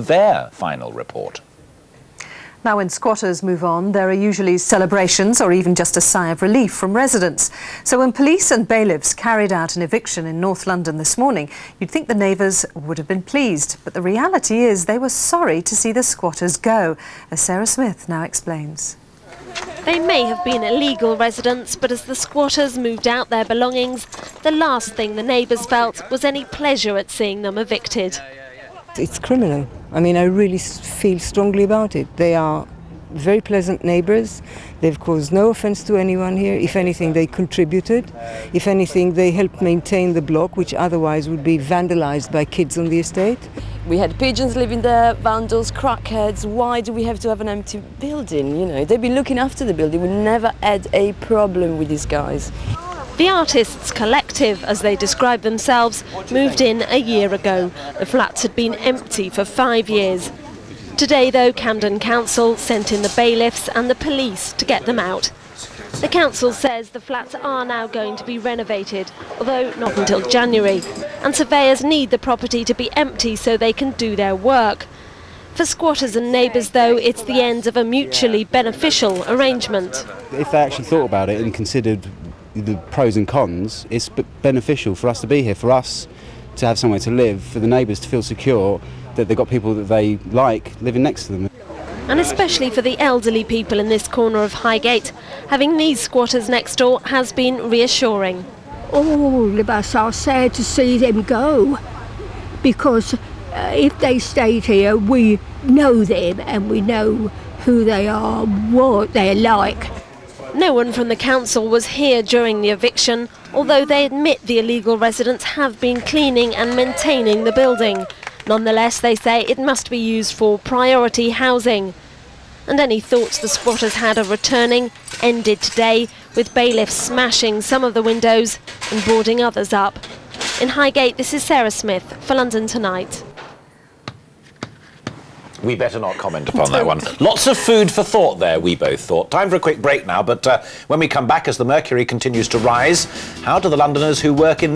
their final report. Now, when squatters move on, there are usually celebrations or even just a sigh of relief from residents. So when police and bailiffs carried out an eviction in North London this morning, you'd think the neighbours would have been pleased. But the reality is they were sorry to see the squatters go, as Sarah Smith now explains. They may have been illegal residents, but as the squatters moved out their belongings, the last thing the neighbours felt was any pleasure at seeing them evicted. It's criminal. I mean, I really feel strongly about it. They are very pleasant neighbours. They've caused no offence to anyone here. If anything, they contributed. If anything, they helped maintain the block, which otherwise would be vandalised by kids on the estate. We had pigeons living there, vandals, crackheads. Why do we have to have an empty building? You know, they've been looking after the building. We never had a problem with these guys. The Artists Collective, as they describe themselves, moved in a year ago. The flats had been empty for 5 years. Today, though, Camden Council sent in the bailiffs and the police to get them out. The council says the flats are now going to be renovated, although not until January, and surveyors need the property to be empty so they can do their work. For squatters and neighbours, though, it's the end of a mutually beneficial arrangement. If they actually thought about it and considered the pros and cons, it's beneficial for us to be here, for us to have somewhere to live, for the neighbours to feel secure that they've got people that they like living next to them. And especially for the elderly people in this corner of Highgate, having these squatters next door has been reassuring. All of us are sad to see them go, because if they stayed here, we know them and we know who they are, what they're like. No one from the council was here during the eviction, although they admit the illegal residents have been cleaning and maintaining the building. Nonetheless, they say it must be used for priority housing. And any thoughts the squatters had of returning ended today, with bailiffs smashing some of the windows and boarding others up. In Highgate, this is Sarah Smith for London Tonight. We better not comment upon that one. Lots of food for thought there, we both thought. Time for a quick break now, but when we come back, as the mercury continues to rise, how do the Londoners who work in